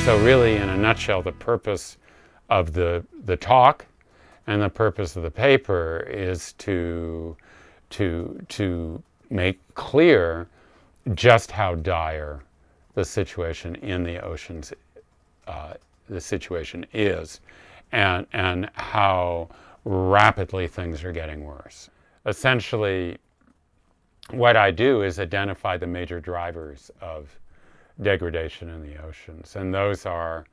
So really, in a nutshell, the purpose of the talk and the purpose of the paper is to make clear just how dire the situation in the oceans the situation is, and how rapidly things are getting worse. Essentially, what I do is identify the major drivers of degradation in the oceans, and those are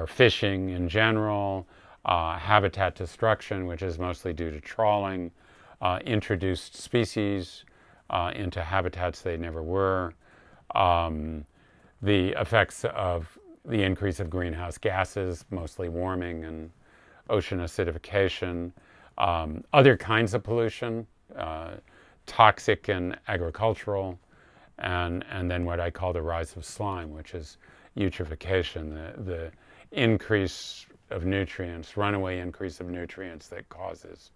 fishing in general, habitat destruction, which is mostly due to trawling, introduced species into habitats they never were, the effects of the increase of greenhouse gases, mostly warming and ocean acidification, other kinds of pollution, toxic and agricultural, and then what I call the rise of slime, which is eutrophication, the increase of nutrients, runaway increase of nutrients that causes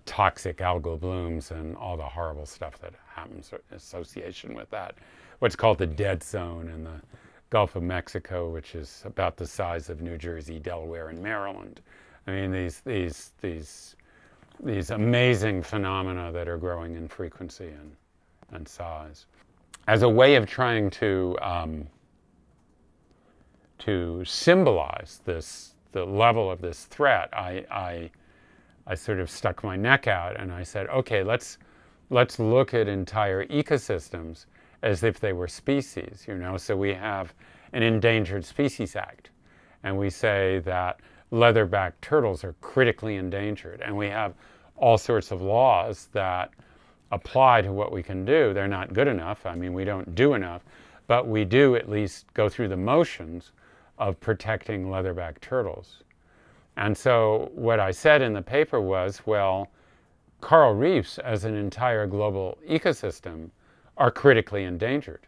toxic algal blooms and all the horrible stuff that happens in association with that. What's called the dead zone in the Gulf of Mexico, which is about the size of New Jersey, Delaware, and Maryland. I mean, these amazing phenomena that are growing in frequency and size. As a way of trying to symbolize the level of this threat, I sort of stuck my neck out and I said, okay, let's look at entire ecosystems as if they were species, you know. So we have an Endangered Species Act, and we say that leatherback turtles are critically endangered, and we have all sorts of laws that apply to what we can do. They're not good enough. I mean, we don't do enough, but we do at least go through the motions of protecting leatherback turtles. And so what I said in the paper was, well, coral reefs as an entire global ecosystem are critically endangered.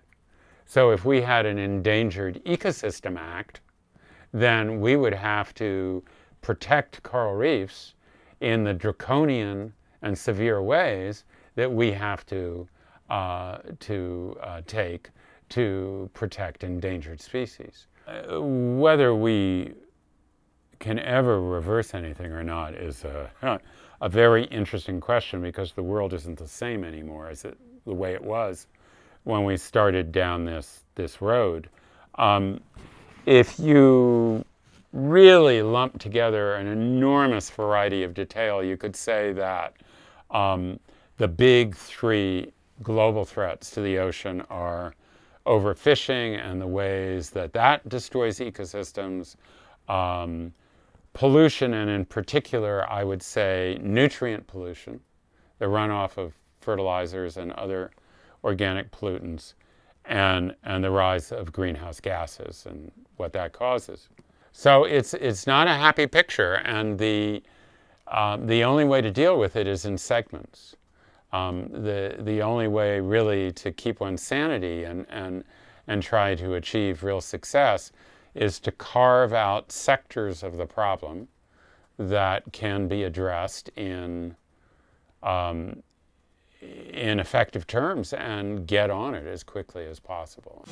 So if we had an Endangered Ecosystem Act, then we would have to protect coral reefs in the draconian and severe ways that we have to take to protect endangered species. Whether we can ever reverse anything or not is a very interesting question, because the world isn't the same anymore as the way it was when we started down this road. If you really lump together an enormous variety of detail, you could say that the big three global threats to the ocean are overfishing and the ways that destroys ecosystems, pollution, and in particular, I would say nutrient pollution, the runoff of fertilizers and other organic pollutants, and the rise of greenhouse gases and what that causes. So it's not a happy picture, and the only way to deal with it is in segments. The only way really to keep one's sanity and try to achieve real success is to carve out sectors of the problem that can be addressed in effective terms and get on it as quickly as possible.